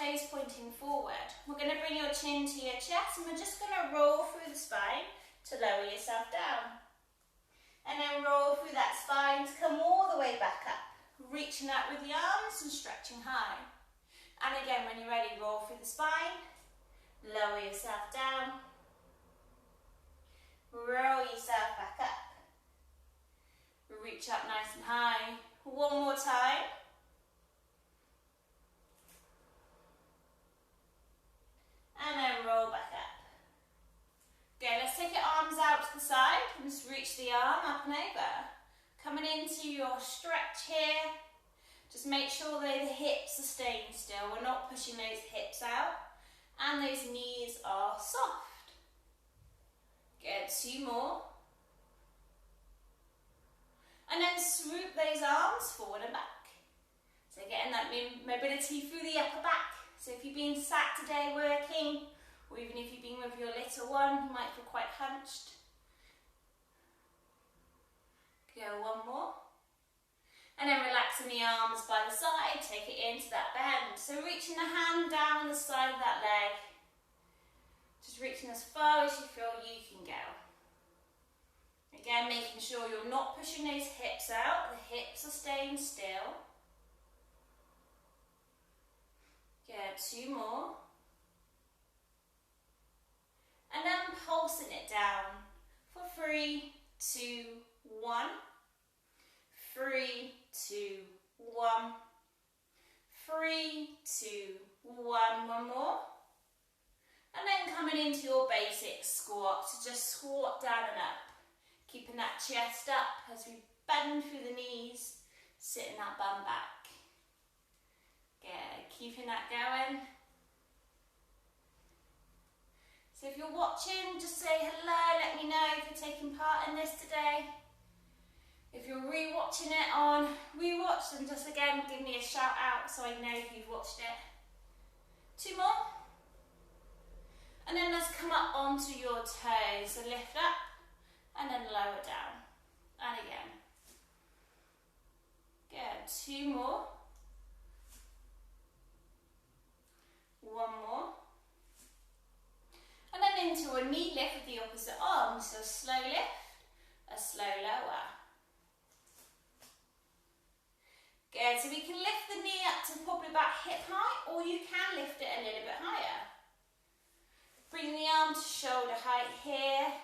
toes pointing forward. We're going to bring your chin to your chest and we're just going to roll through the spine to lower yourself down. And then roll through that spine to come all the way back up. Reaching up with the arms and stretching high. And again, when you're ready, roll through the spine, lower yourself down, roll yourself back up. Reach up nice and high. One more time. And then roll back up. Okay, let's take your arms out to the side and just reach the arm up and over. Coming into your stretch here. Just make sure that the hips are staying still. We're not pushing those hips out. And those knees are soft. Good, 2 more. And then swoop those arms forward and back. So getting that mobility through the upper back. So if you've been sat today working, or even if you've been with your little one, you might feel quite hunched. Go 1 more. And then relaxing the arms by the side, take it into that bend. So reaching the hand down the side of that leg. Just reaching as far as you feel you can go. Again, making sure you're not pushing those hips out. The hips are staying still. Good, 2 more. And then pulsing it down for 3, 2, 1. 3, 2, 1. 3, 2, 1. 1 more. And then coming into your basic squat. So just squat down and up. Keeping that chest up as we bend through the knees. Sitting that bum back. Good. Keeping that going. So if you're watching, just say hello. Let me know if you're taking part in this today. If you're re-watching it on rewatch, then just again give me a shout out so I know if you've watched it. 2 more. And then let's come up onto your toes. So lift up and then lower down. And again. Good. 2 more. 1 more. And then into a knee lift with the opposite arm. So a slow lift, a slow lower. Good, so we can lift the knee up to probably about hip height, or you can lift it a little bit higher. Bring the arm to shoulder height here.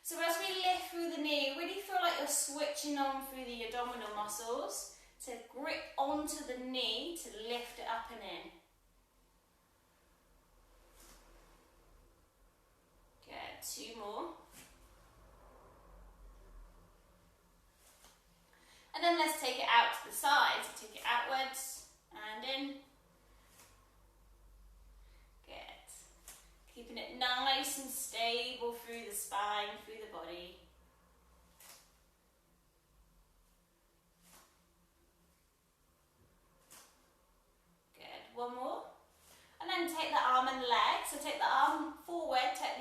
So as we lift through the knee, really feel like you're switching on through the abdominal muscles to grip onto the knee to lift it up and in. Good, 2 more. And then let's take it out to the side. So take it outwards and in. Good. Keeping it nice and stable through the spine, through the body. Good. 1 more. And then take the arm and leg. So take the arm forward, take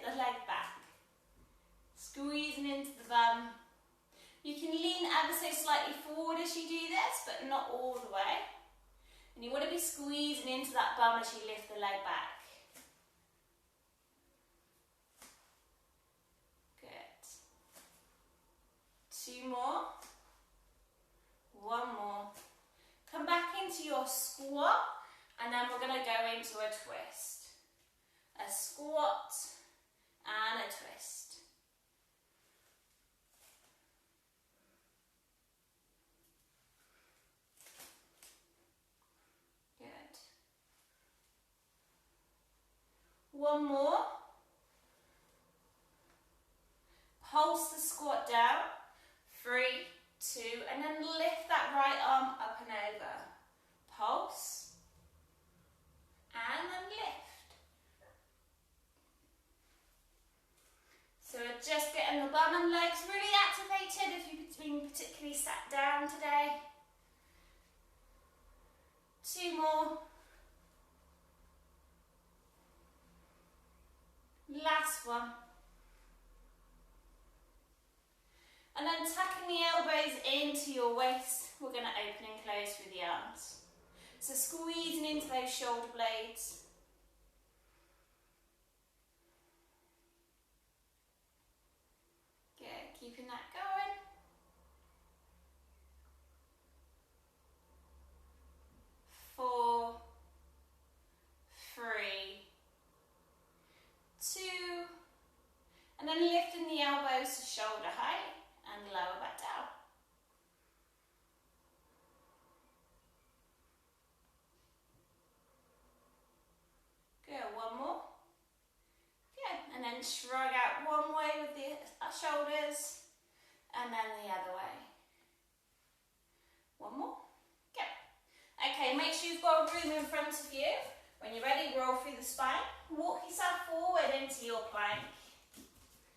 the leg back. Squeezing into the bum. You can lean ever so slightly forward as you do this, but not all the way. And you want to be squeezing into that bum as you lift the leg back. Good. 2 more. 1 more. Come back into your squat, and then we're going to go into a twist. A squat and a twist. Good. 1 more. Pulse the squat down. 3, 2, and then lift that right arm up and over. Pulse. And then lift. So we're just getting the bum and legs really activated if you've been particularly sat down today. 2 more. Last one. And then tucking the elbows into your waist, we're going to open and close through the arms. So squeezing into those shoulder blades. Good, keeping that going. 4, 3, 2, and then lifting the elbows to shoulder height and lower back down. Good, one more. Good, and then shrug out one way with the shoulders and then the other way. One more. Good. Okay, make sure you've got room in front of you. When you're ready, roll through the spine. Walk yourself forward into your plank.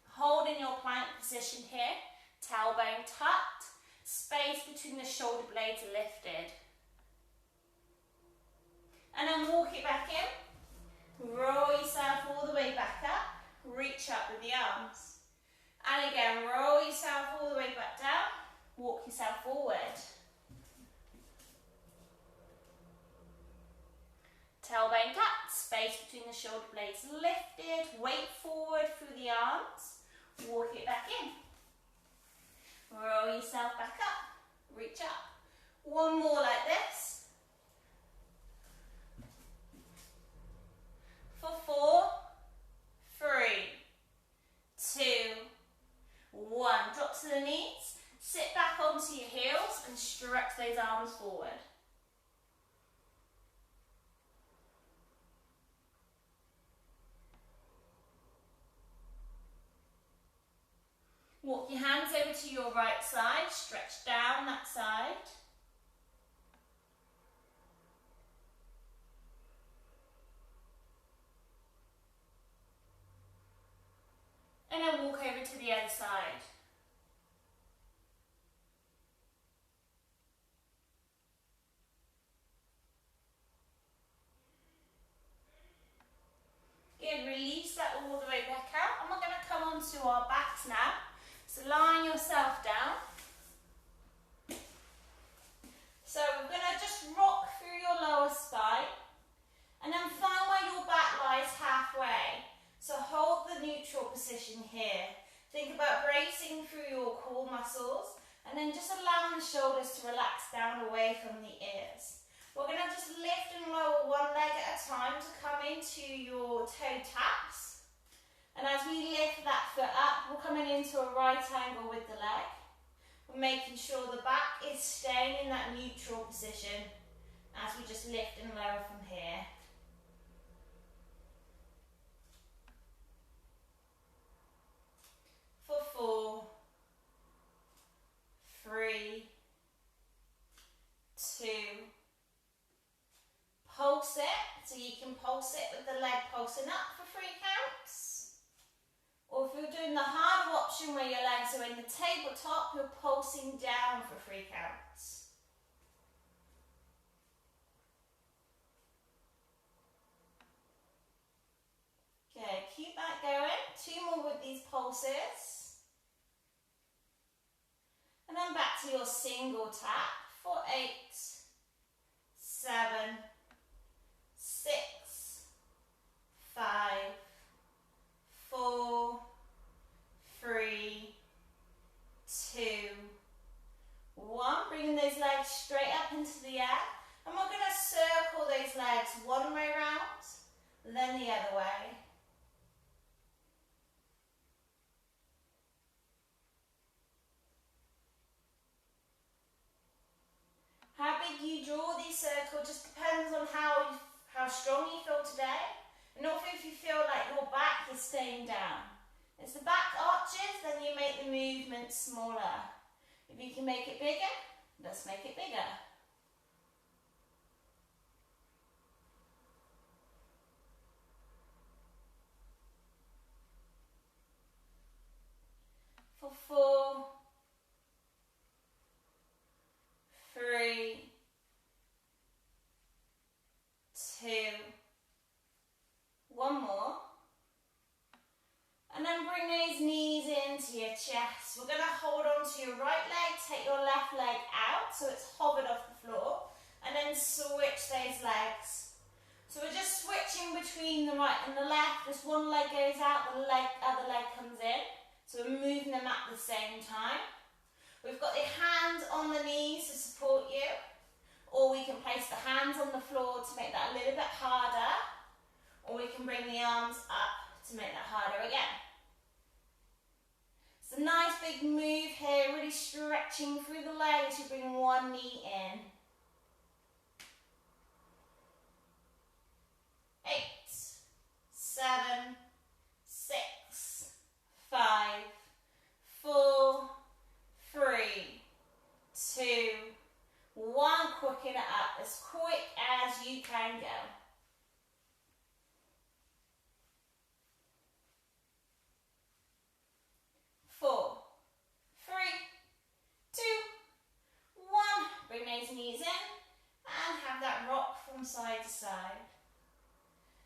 Hold in your plank position here. Tailbone tucked. Space between the shoulder blades lifted. And then walk it back in. Roll yourself all the way back up. Reach up with the arms. And again, roll yourself all the way back down. Walk yourself forward. Tailbone tucked, space between the shoulder blades lifted, weight forward through the arms, walk it back in. Roll yourself back up, reach up. One more like this. For 4, 3, 2, 1. Drop to the knees, sit back onto your heels and stretch those arms forward. Walk your hands over to your right side, stretch down that side. And then walk over to the other side. Good, release that all the way back out. And we're going to come onto our backs now. So lying yourself down. So we're going to just rock through your lower spine and then find where your back lies halfway. So hold the neutral position here. Think about bracing through your core muscles and then just allowing the shoulders to relax down away from the ears. We're going to just lift and lower one leg at a time to come into your toe taps. And as we lift that foot up, we're coming into a right angle with the leg. We're making sure the back is staying in that neutral position as we just lift and lower from here. For 4, 3, 2, pulse it, so you can pulse it with the leg pulsing up for 3 counts. Or if you're doing the harder option where your legs are in the tabletop, you're pulsing down for 3 counts. Okay, keep that going. 2 more with these pulses. And then back to your single tap for 8, 7, 6, 5, 4, 3, 2, 1. Bringing those legs straight up into the air. And we're going to circle those legs one way round, then the other way. How big you draw these circles just depends on how strong you feel today. And also if you feel like your back is staying down. As the back arches, then you make the movement smaller. If you can make it bigger, let's make it bigger. For 4, 3, 2, 1 more. And then bring those knees into your chest. We're going to hold on to your right leg, take your left leg out so it's hovered off the floor. and then switch those legs. So we're just switching between the right and the left. Just one leg goes out, the other leg comes in. So we're moving them at the same time. We've got the hands on the knees to support you, or we can place the hands on the floor to make that a little bit harder, or we can bring the arms up to make that harder again. It's a nice big move here, really stretching through the legs. You bring one knee in. 8, 7, 6, 5, 4, 3, 2, 1. Quicken it up as quick as you can go. 4, 3, 2, 1. Bring those knees in and have that rock from side to side.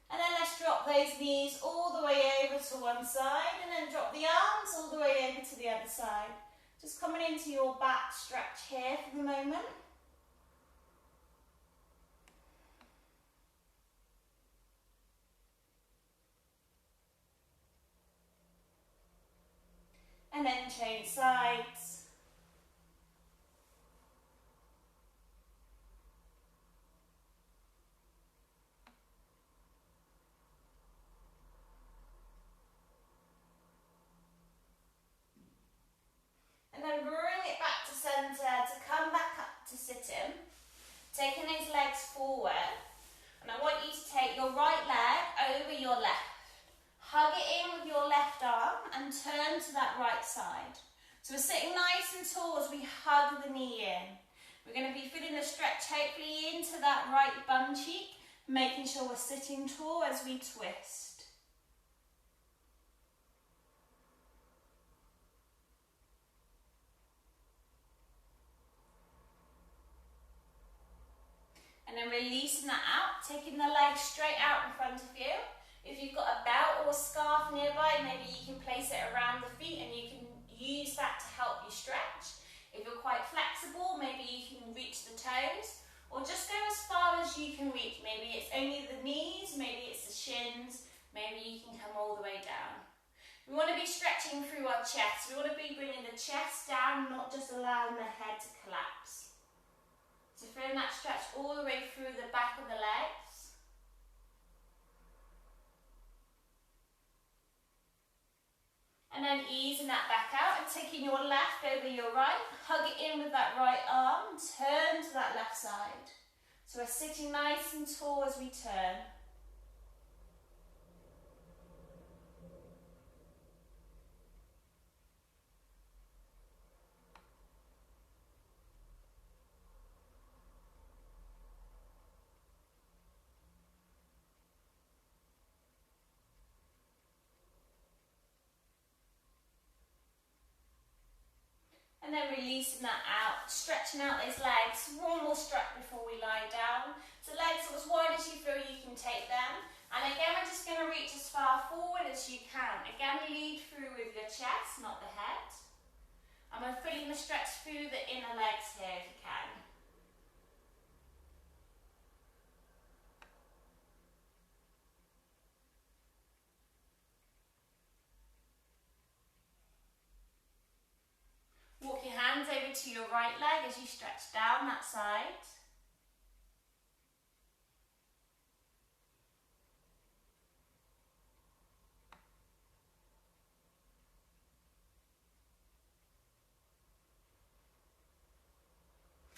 And then let's drop those knees all the way over to one side, and then drop the arms all the way over to the other side. Just coming into your back stretch here for the moment. And then change sides. And then bring it back to centre to come back up to sitting. Taking those legs forward. And I want you to take your right leg over your left. Hug it in with your left arm and turn to that right side. So we're sitting nice and tall as we hug the knee in. We're going to be feeling the stretch hopefully into that right bum cheek, making sure we're sitting tall as we twist. And then releasing that out, taking the legs straight out in front of you. If you've got a belt or a scarf nearby, maybe you can place it around the feet and you can use that to help you stretch. If you're quite flexible, maybe you can reach the toes, or just go as far as you can reach. Maybe it's only the knees, maybe it's the shins, maybe you can come all the way down. We want to be stretching through our chest. We want to be bringing the chest down, not just allowing the head to collapse. So feeling that stretch all the way through the back of the legs. And then easing that back out and taking your left over your right, hug it in with that right arm, turn to that left side. So we're sitting nice and tall as we turn. And then releasing that out, stretching out those legs. One more stretch before we lie down. So legs as wide as you feel you can take them. And again, we're just going to reach as far forward as you can. Again, lead through with your chest, not the head. And we're feeling the stretch through the inner legs here if you can. Walk your hands over to your right leg as you stretch down that side.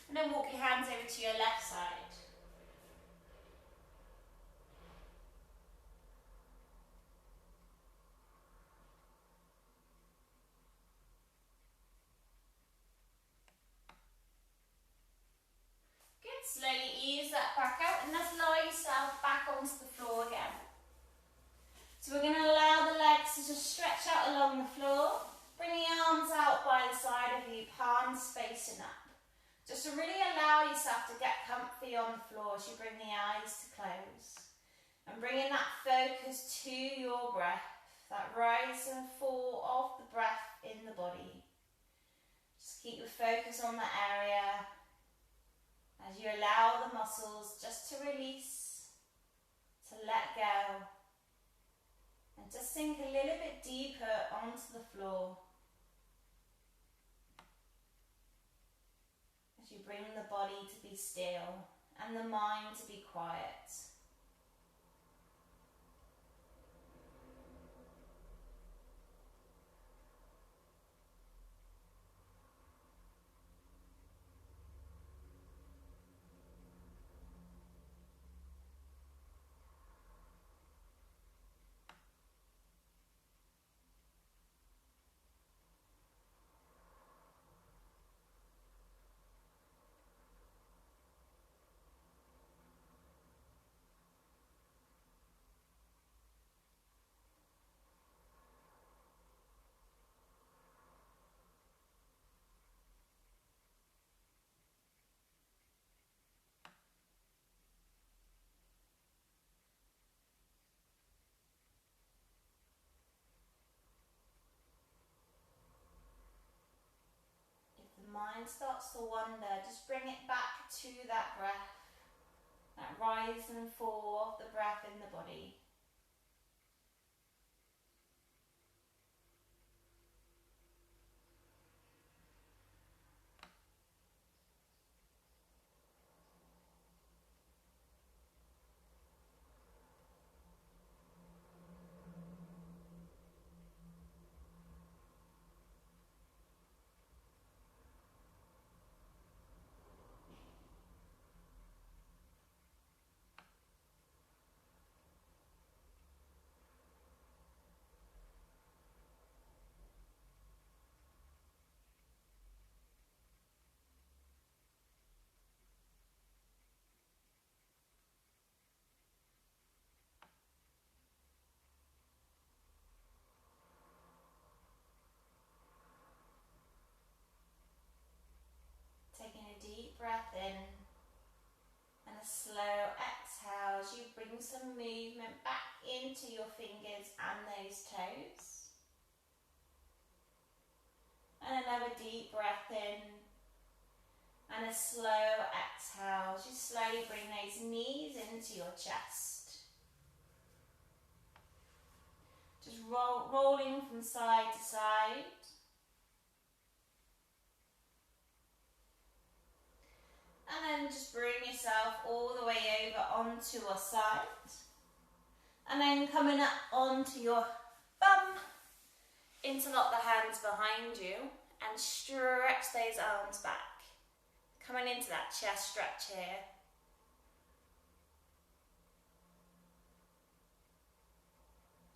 And then walk your hands over to your left side. Slowly ease that back out and let's lower yourself back onto the floor again. So we're going to allow the legs to just stretch out along the floor. Bring the arms out by the side of you, palms facing up. Just to really allow yourself to get comfy on the floor as you bring the eyes to close. And bringing that focus to your breath, that rise and fall of the breath in the body. Just keep your focus on that area. As you allow the muscles just to release, to let go, and just sink a little bit deeper onto the floor. As you bring the body to be still and the mind to be quiet. Mind starts to wander, just bring it back to that breath, that rise and fall of the breath in the body. Taking a deep breath in and a slow exhale as you bring some movement back into your fingers and those toes. And another deep breath in and a slow exhale as you slowly bring those knees into your chest. Just rolling from side to side. And then just bring yourself all the way over onto a side. And then coming up onto your bum. Interlock the hands behind you and stretch those arms back. Coming into that chest stretch here.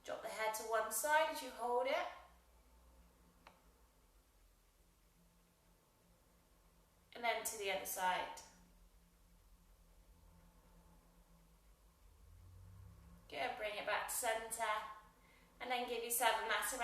Drop the head to one side as you hold it. And then to the other side. Good, bring it back to centre. And then give yourself a massive